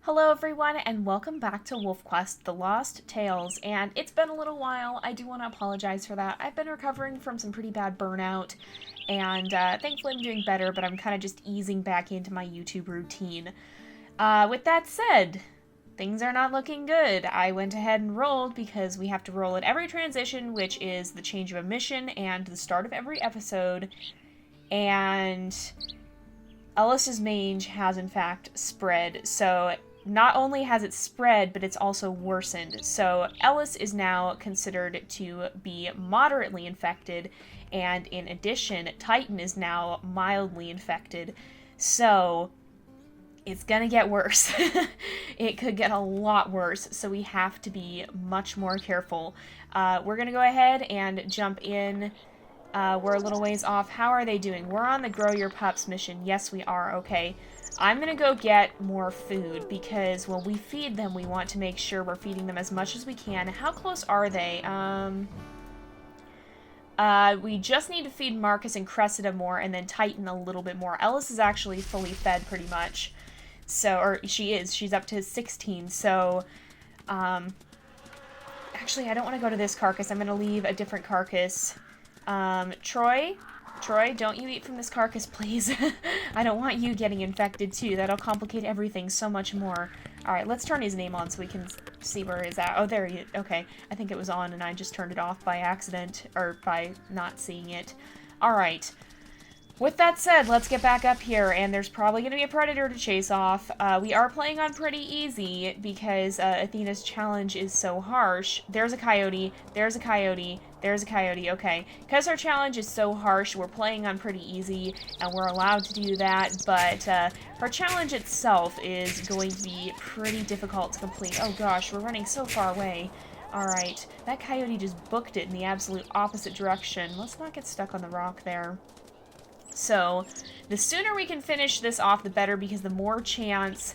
Hello everyone and welcome back to WolfQuest, The Lost Tales, and it's been a little while. I do want to apologize for that. I've been recovering from some pretty bad burnout, and thankfully I'm doing better, but I'm kind of just easing back into my YouTube routine. With that said, things are not looking good. I went ahead and rolled because we have to roll at every transition, which is the change of a mission and the start of every episode, and Ellis's mange has in fact spread, so not only has it spread, but it's also worsened. So Ellis is now considered to be moderately infected, and in addition, Titan is now mildly infected. So it's gonna get worse. It could get a lot worse, so we have to be much more careful. We're gonna go ahead and jump in. We're a little ways off. How are they doing? We're on the Grow Your Pups mission. Yes, we are. Okay. I'm going to go get more food because when we feed them, we want to make sure we're feeding them as much as we can. How close are they? We just need to feed Marcus and Cressida more and then Titan a little bit more. Ellis is actually fully fed pretty much. So, or she is. She's up to 16. So, actually, I don't want to go to this carcass. I'm going to leave a different carcass. Troy, don't you eat from this carcass, please. I don't want you getting infected, too. That'll complicate everything so much more. Alright, let's turn his name on so we can see where he's at. Oh, there he is. Okay. I think it was on and I just turned it off by accident, or by not seeing it. Alright. With that said, let's get back up here, and there's probably going to be a predator to chase off. We are playing on pretty easy because Athena's challenge is so harsh. There's a coyote, there's a coyote, there's a coyote, okay. Because our challenge is so harsh, we're playing on pretty easy, and we're allowed to do that, but her challenge itself is going to be pretty difficult to complete. Oh gosh, we're running so far away. Alright, that coyote just booked it in the absolute opposite direction. Let's not get stuck on the rock there. So, the sooner we can finish this off, the better, because the more chance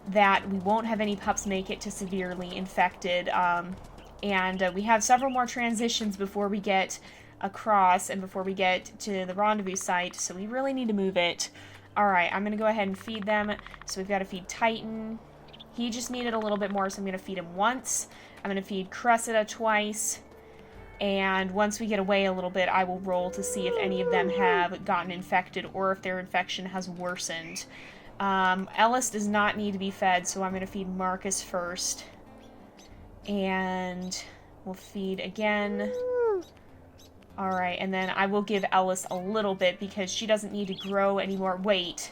that we won't have any pups make it to severely infected. And we have several more transitions before we get across and before we get to the rendezvous site, so we really need to move it. Alright, I'm going to go ahead and feed them. So we've got to feed Titan. He just needed a little bit more, so I'm going to feed him once. I'm going to feed Cressida twice. And once we get away a little bit, I will roll to see if any of them have gotten infected or if their infection has worsened. Ellis does not need to be fed, so I'm going to feed Marcus first. And we'll feed again. Alright, and then I will give Ellis a little bit because she doesn't need to grow anymore. Wait.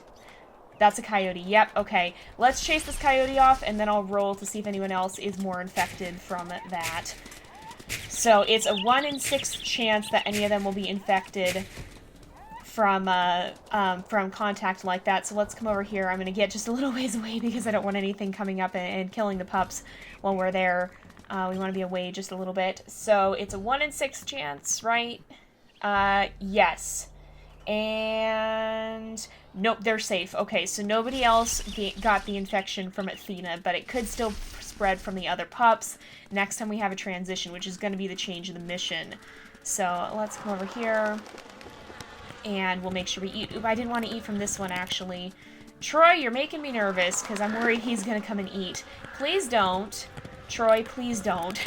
That's a coyote. Yep, okay. Let's chase this coyote off, and then I'll roll to see if anyone else is more infected from that. So it's a 1 in 6 chance that any of them will be infected from contact like that. So let's come over here. I'm going to get just a little ways away because I don't want anything coming up and killing the pups while we're there. We want to be away just a little bit. So it's a 1 in 6 chance, right? Yes. And nope, they're safe. Okay, so nobody else got the infection from Athena, but it could still spread from the other pups next time we have a transition, which is going to be the change of the mission. So let's come over here, and we'll make sure we eat. Oop, I didn't want to eat from this one, actually. Troy, you're making me nervous, because I'm worried he's going to come and eat. Please don't. Troy, please don't.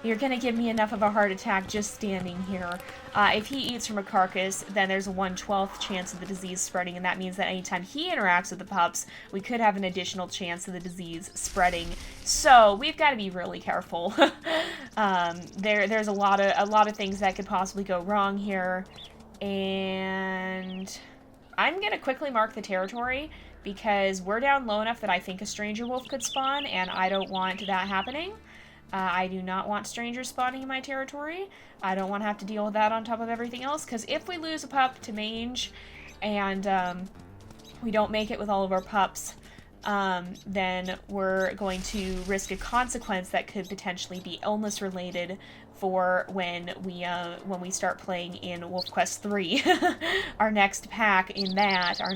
You're going to give me enough of a heart attack just standing here. If he eats from a carcass, then there's a 1/12 chance of the disease spreading, and that means that anytime he interacts with the pups, we could have an additional chance of the disease spreading. So we've got to be really careful. There's a lot of things that could possibly go wrong here, and I'm going to quickly mark the territory because we're down low enough that I think a stranger wolf could spawn, and I don't want that happening. I do not want strangers spawning in my territory. I don't want to have to deal with that on top of everything else, because if we lose a pup to mange, and we don't make it with all of our pups, then we're going to risk a consequence that could potentially be illness-related for when we start playing in WolfQuest 3. Our next pack in that, our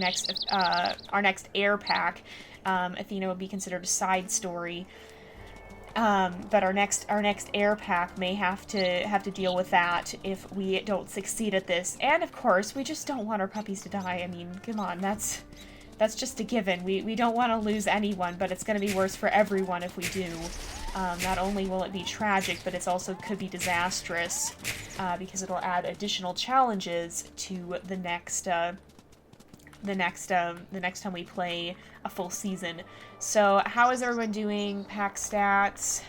next heir pack, Athena would be considered a side story. But our next heir pack may have to deal with that if we don't succeed at this. And of course, we just don't want our puppies to die. I mean, come on, that's That's just a given. We don't want to lose anyone, but it's going to be worse for everyone if we do. Not only will it be tragic, but it's also could be disastrous, because it'll add additional challenges to the next time we play a full season. So how is everyone doing? Pack stats.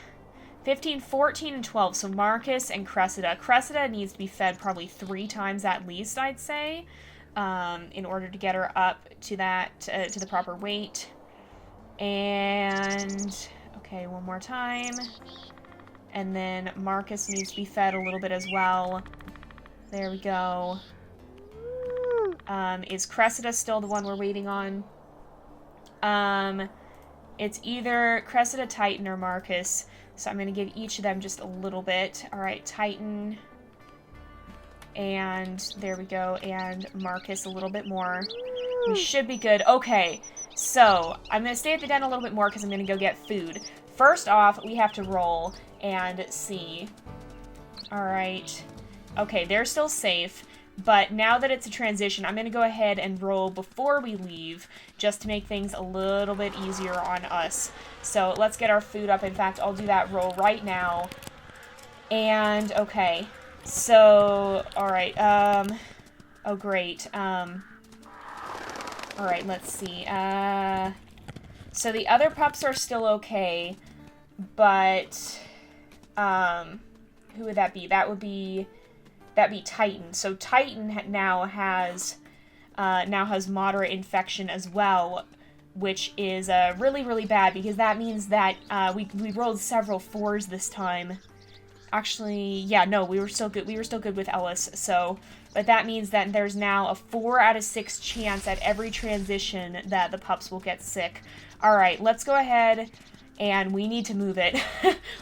15, 14, and 12. So Marcus and Cressida. Cressida needs to be fed probably 3 times at least, I'd say, in order to get her up to that, to the proper weight. And, okay, one more time. And then Marcus needs to be fed a little bit as well. There we go. Is Cressida still the one we're waiting on? It's either Cressida, Titan, or Marcus. So I'm going to give each of them just a little bit. Alright, Titan. And there we go. And Marcus a little bit more. We should be good. Okay, so I'm going to stay at the den a little bit more because I'm going to go get food. First off, we have to roll and see. Alright. Okay, they're still safe. But now that it's a transition, I'm going to go ahead and roll before we leave, just to make things a little bit easier on us. So let's get our food up. In fact, I'll do that roll right now. And, okay. So, alright, oh great. Alright, let's see. So the other pups are still okay, but, who would that be? That'd be Titan. So Titan now has moderate infection as well, which is really, really bad, because that means that we rolled several 4s this time. Actually, yeah, no, we were still good. We were still good with Ellis. So, but that means that there's now a 4 out of 6 chance at every transition that the pups will get sick. All right, let's go ahead. And we need to move it.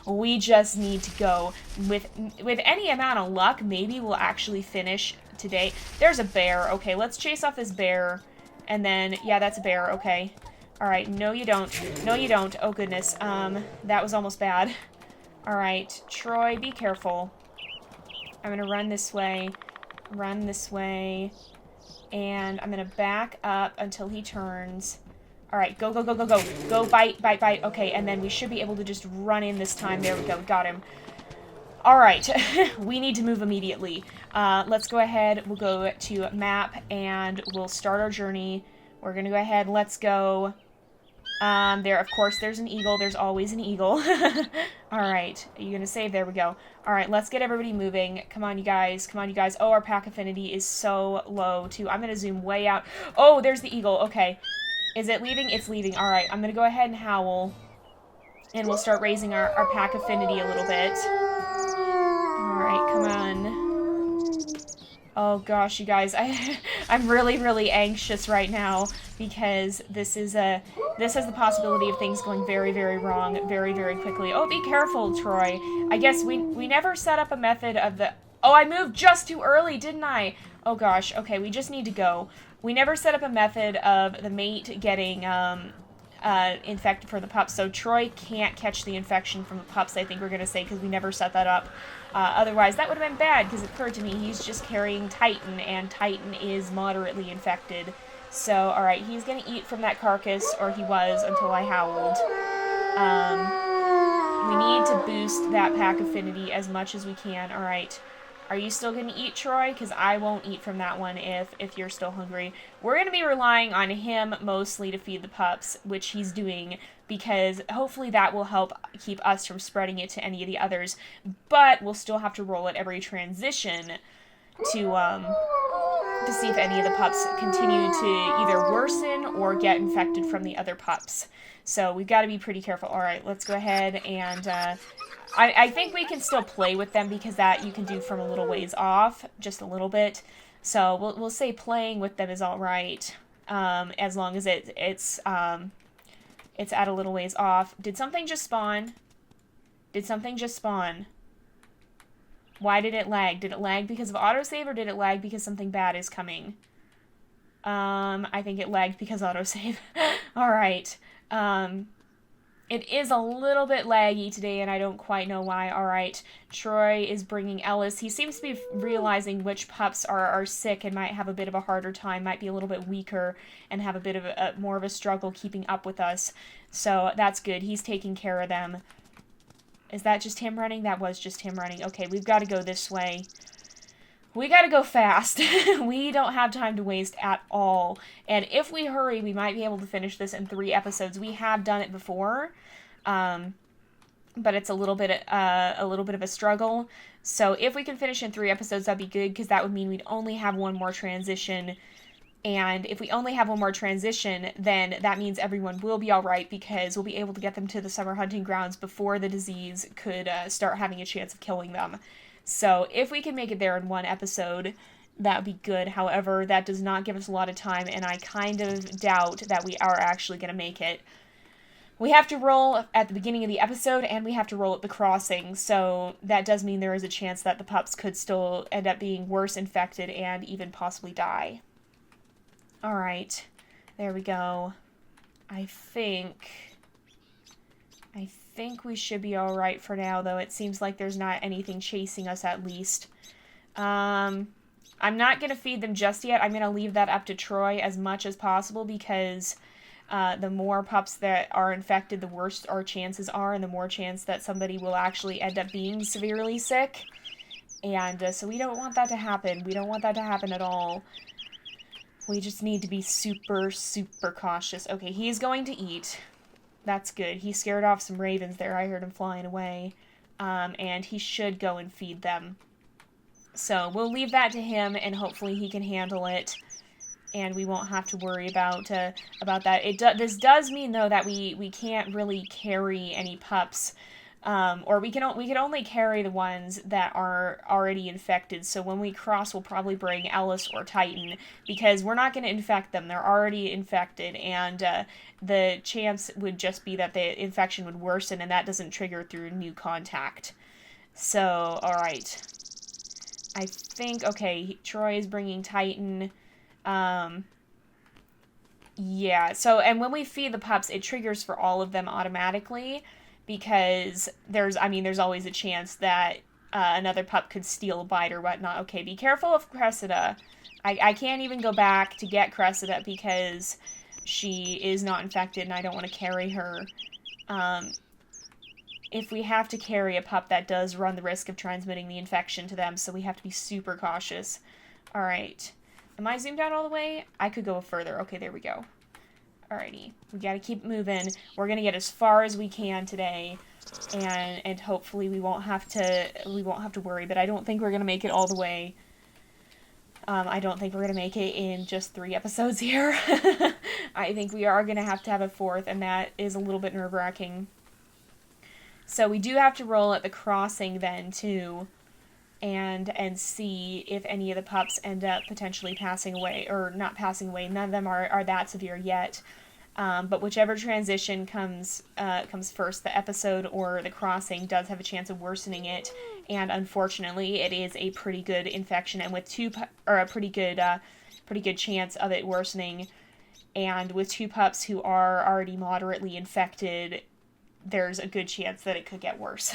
We just need to go. With any amount of luck, maybe we'll actually finish today. There's a bear. Okay, let's chase off this bear. And then, yeah, that's a bear. Okay. Alright, no you don't. No you don't. Oh, goodness. That was almost bad. Alright, Troy, be careful. I'm gonna run this way. Run this way. And I'm gonna back up until he turns. Alright, go, go, go, go, go. Go, bite, bite, bite. Okay, and then we should be able to just run in this time. There we go, got him. Alright, we need to move immediately. Let's go ahead, we'll go to map, and we'll start our journey. We're gonna go ahead, let's go. There, of course, there's an eagle. There's always an eagle. Alright, are you gonna save? There we go. Alright, let's get everybody moving. Come on, you guys. Come on, you guys. Oh, our pack affinity is so low, too. I'm gonna zoom way out. Oh, there's the eagle. Okay. Is it leaving? It's leaving. Alright, I'm gonna go ahead and howl. And we'll start raising our pack affinity a little bit. Alright, come on. Oh gosh, you guys, I'm really, really anxious right now, because this has the possibility of things going very, very wrong very, very quickly. Oh, be careful, Troy. I guess we never set up a method of the... Oh, I moved just too early, didn't I? Oh gosh, okay, we just need to go. We never set up a method of the mate getting infected for the pups, so Troy can't catch the infection from the pups, I think we're going to say, because we never set that up. Otherwise, that would have been bad, because it occurred to me he's just carrying Titan, and Titan is moderately infected. So, alright, he's going to eat from that carcass, or he was, until I howled. We need to boost that pack affinity as much as we can. Alright. Are you still going to eat, Troy? Because I won't eat from that one if you're still hungry. We're going to be relying on him mostly to feed the pups, which he's doing, because hopefully that will help keep us from spreading it to any of the others. But we'll still have to roll at every transition to see if any of the pups continue to either worsen or get infected from the other pups. So we've got to be pretty careful. All right, let's go ahead and... I think we can still play with them, because that you can do from a little ways off, just a little bit. So we'll say playing with them is all right, as long as it's at a little ways off. Did something just spawn? Did something just spawn? Why did it lag? Did it lag because of autosave, or did it lag because something bad is coming? I think it lagged because autosave. All right. It is a little bit laggy today, and I don't quite know why. All right, Troy is bringing Ellis. He seems to be realizing which pups are sick and might have a bit of a harder time, might be a little bit weaker, and have a bit of more of a struggle keeping up with us. So that's good. He's taking care of them. Is that just him running? That was just him running. Okay, we've got to go this way. We gotta go fast. We don't have time to waste at all. And if we hurry, we might be able to finish this in 3 episodes. We have done it before, but it's a little bit of a struggle. So if we can finish in 3 episodes, that'd be good, because that would mean we'd only have 1 more transition. And if we only have 1 more transition, then that means everyone will be all right, because we'll be able to get them to the summer hunting grounds before the disease could start having a chance of killing them. So if we can make it there in 1 episode, that would be good. However, that does not give us a lot of time, and I kind of doubt that we are actually going to make it. We have to roll at the beginning of the episode, and we have to roll at the crossing, so that does mean there is a chance that the pups could still end up being worse infected and even possibly die. Alright, there we go. I think we should be alright for now, though. It seems like there's not anything chasing us, at least. I'm not going to feed them just yet. I'm going to leave that up to Troy as much as possible, because the more pups that are infected, the worse our chances are, and the more chance that somebody will actually end up being severely sick. And so we don't want that to happen. We don't want that to happen at all. We just need to be super, super cautious. Okay, he's going to eat. That's good. He scared off some ravens there. I heard him flying away. And he should go and feed them. So we'll leave that to him, and hopefully he can handle it. And we won't have to worry about that. This does mean, though, that we can't really carry any pups. Or we can only carry the ones that are already infected. So when we cross, we'll probably bring Ellis or Titan, because we're not going to infect them. They're already infected, and the chance would just be that the infection would worsen, and that doesn't trigger through new contact. So, alright. I think, okay, Troy is bringing Titan. Yeah, so, and when we feed the pups, it triggers for all of them automatically, because there's always a chance that another pup could steal a bite or whatnot. Okay, be careful of Cressida. I can't even go back to get Cressida because she is not infected, and I don't want to carry her. If we have to carry a pup, that does run the risk of transmitting the infection to them, so we have to be super cautious. Alright. Am I zoomed out all the way? I could go further. Okay, there we go. Alrighty. We gotta keep moving. We're gonna get as far as we can today, and hopefully we won't have to worry, but I don't think we're gonna make it all the way. I don't think we're gonna make it in just 3 episodes here. I think we are gonna have to have a 4th, and that is a little bit nerve-wracking. So we do have to roll at the crossing then, too, and see if any of the pups end up potentially passing away, or not passing away. None of them are that severe yet. But whichever transition comes first, the episode or the crossing, does have a chance of worsening it. And unfortunately, it is a pretty good infection, and with a pretty good chance of it worsening. And with 2 pups who are already moderately infected, there's a good chance that it could get worse.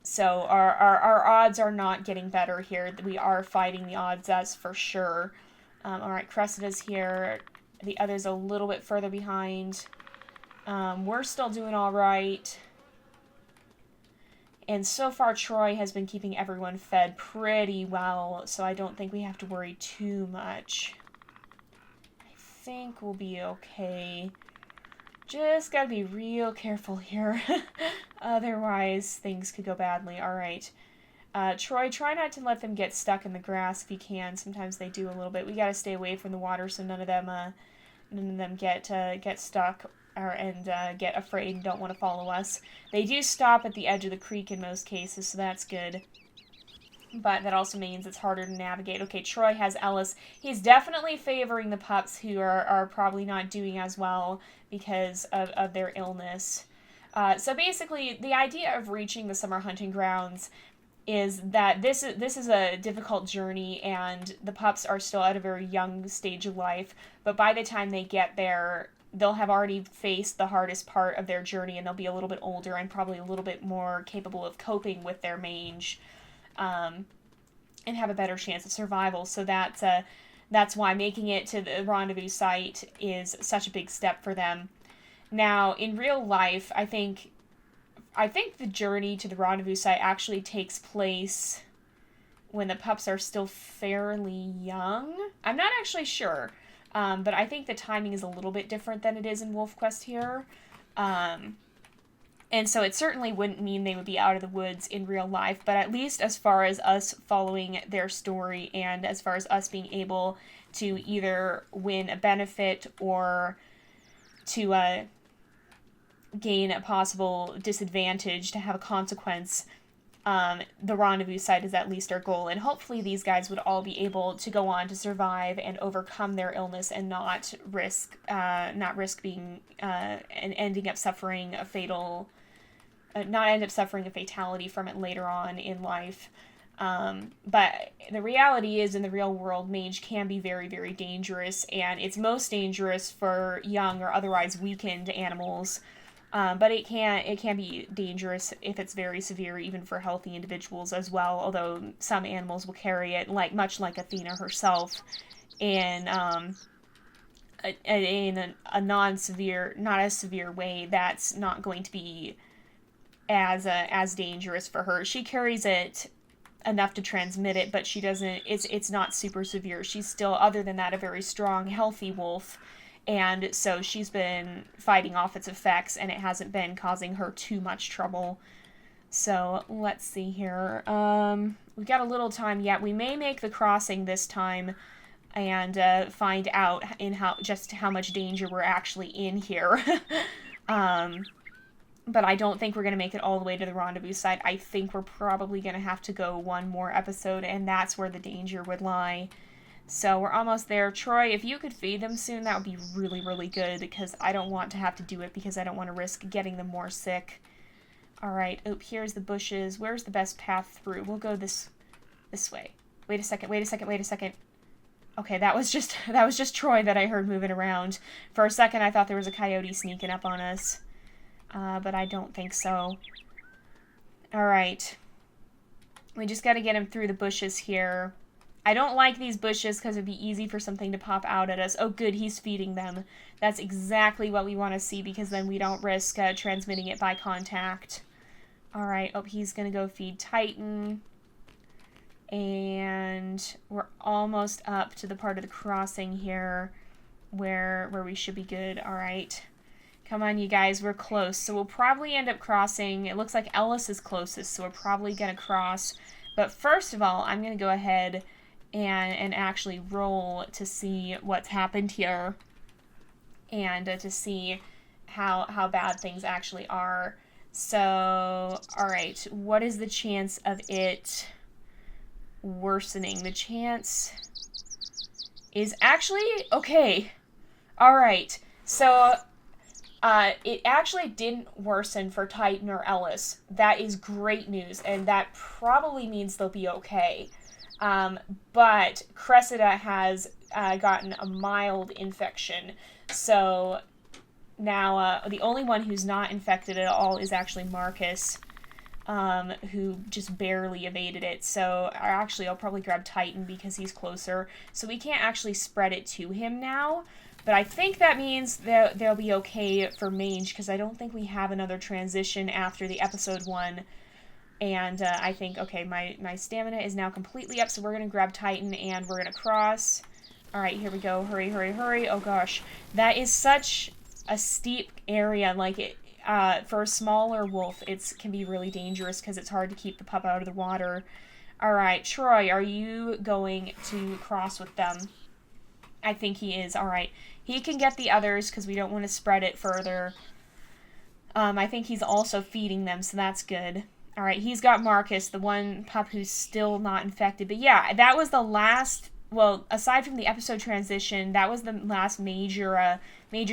So our odds are not getting better here. We are fighting the odds, that's for sure. Alright, Cressida's here. The other's a little bit further behind. We're still doing alright. And so far, Troy has been keeping everyone fed pretty well, so I don't think we have to worry too much. I think we'll be okay. Just gotta be real careful here. Otherwise, things could go badly. Alright. Troy, try not to let them get stuck in the grass if you can. Sometimes they do a little bit. We gotta stay away from the water so none of them get stuck and get afraid and don't want to follow us. They do stop at the edge of the creek in most cases, so that's good. But that also means it's harder to navigate. Okay, Troy has Ellis. He's definitely favoring the pups who are probably not doing as well because of their illness. So basically, the idea of reaching the summer hunting grounds is that this is a difficult journey, and the pups are still at a very young stage of life. But by the time they get there, they'll have already faced the hardest part of their journey, and they'll be a little bit older and probably a little bit more capable of coping with their mange, and have a better chance of survival. So that's why making it to the rendezvous site is such a big step for them. Now, in real life, I think the journey to the rendezvous site actually takes place when the pups are still fairly young. I'm not actually sure, but I think the timing is a little bit different than it is in WolfQuest here. And so it certainly wouldn't mean they would be out of the woods in real life, but at least as far as us following their story and as far as us being able to either win a benefit or to gain a possible disadvantage, to have a consequence, the rendezvous site is at least our goal. And hopefully these guys would all be able to go on to survive and overcome their illness and not risk being and ending up suffering a fatal, not end up suffering a fatality from it later on in life. But the reality is, in the real world, mange can be very, very dangerous, and it's most dangerous for young or otherwise weakened animals. But it can be dangerous if it's very severe, even for healthy individuals as well. Although some animals will carry it, much like Athena herself, in a non-severe, not as severe way. That's not going to be as dangerous for her. She carries it enough to transmit it, but she doesn't. It's not super severe. She's still, other than that, a very strong, healthy wolf. And so she's been fighting off its effects, and it hasn't been causing her too much trouble. So let's see here. We've got a little time yet. We may make the crossing this time and find out just how much danger we're actually in here. But I don't think we're going to make it all the way to the rendezvous site. I think we're probably going to have to go one more episode, and that's where the danger would lie. So we're almost there. Troy, if you could feed them soon, that would be really, really good, because I don't want to have to do it, because I don't want to risk getting them more sick. Alright, here's the bushes. Where's the best path through? We'll go this way. Wait a second. Okay, that was just Troy that I heard moving around. For a second, I thought there was a coyote sneaking up on us. But I don't think so. Alright. We just gotta get him through the bushes here. I don't like these bushes because it'd be easy for something to pop out at us. Oh, good, he's feeding them. That's exactly what we want to see, because then we don't risk transmitting it by contact. Alright, he's going to go feed Titan. And we're almost up to the part of the crossing here where we should be good. Alright. Come on, you guys, we're close. So we'll probably end up crossing. It looks like Ellis is closest, so we're probably going to cross. But first of all, I'm going to go ahead and actually roll to see what's happened here, and to see how bad things actually are. So, alright, what is the chance of it worsening? The chance is actually, okay, alright, so it actually didn't worsen for Titan or Ellis. That is great news, and that probably means they'll be okay. But Cressida has gotten a mild infection, so now the only one who's not infected at all is actually Marcus, who just barely evaded it. So actually I'll probably grab Titan because he's closer, so we can't actually spread it to him now. But I think that means they'll be okay for mange, because I don't think we have another transition after the episode 1. And I think, okay, my stamina is now completely up, so we're going to grab Titan, and we're going to cross. Alright, here we go. Hurry, hurry, hurry. Oh, gosh. That is such a steep area. Like, for a smaller wolf, it can be really dangerous, because it's hard to keep the pup out of the water. Alright, Troy, are you going to cross with them? I think he is. Alright. He can get the others, because we don't want to spread it further. I think he's also feeding them, so that's good. Alright, he's got Marcus, the one pup who's still not infected. But yeah, that was the last, well, aside from the episode transition, that was the last major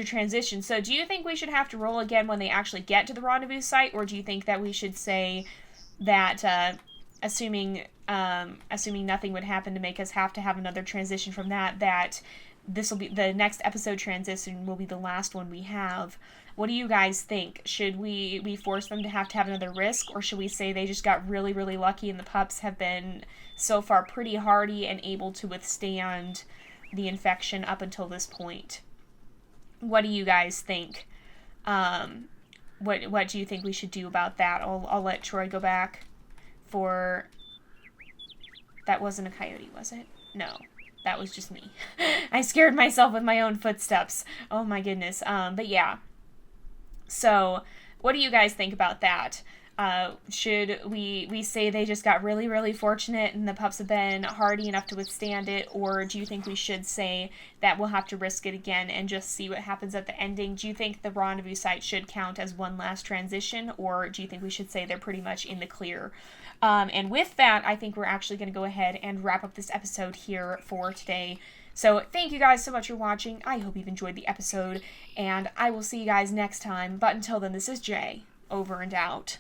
transition. So do you think we should have to roll again when they actually get to the rendezvous site? Or do you think that we should say that, assuming nothing would happen to make us have to have another transition from that this will be the next episode transition will be the last one we have. What do you guys think? Should we force them to have another risk, or should we say they just got really, really lucky and the pups have been so far pretty hardy and able to withstand the infection up until this point? What do you guys think? What do you think we should do about that? I'll let Troy go back for... That wasn't a coyote, was it? No. That was just me. I scared myself with my own footsteps. Oh my goodness. But yeah. So, what do you guys think about that? Should we say they just got really, really fortunate and the pups have been hardy enough to withstand it? Or do you think we should say that we'll have to risk it again and just see what happens at the ending? Do you think the rendezvous site should count as one last transition? Or do you think we should say they're pretty much in the clear? And with that, I think we're actually going to go ahead and wrap up this episode here for today. So thank you guys so much for watching. I hope you've enjoyed the episode, and I will see you guys next time. But until then, this is Jay, over and out.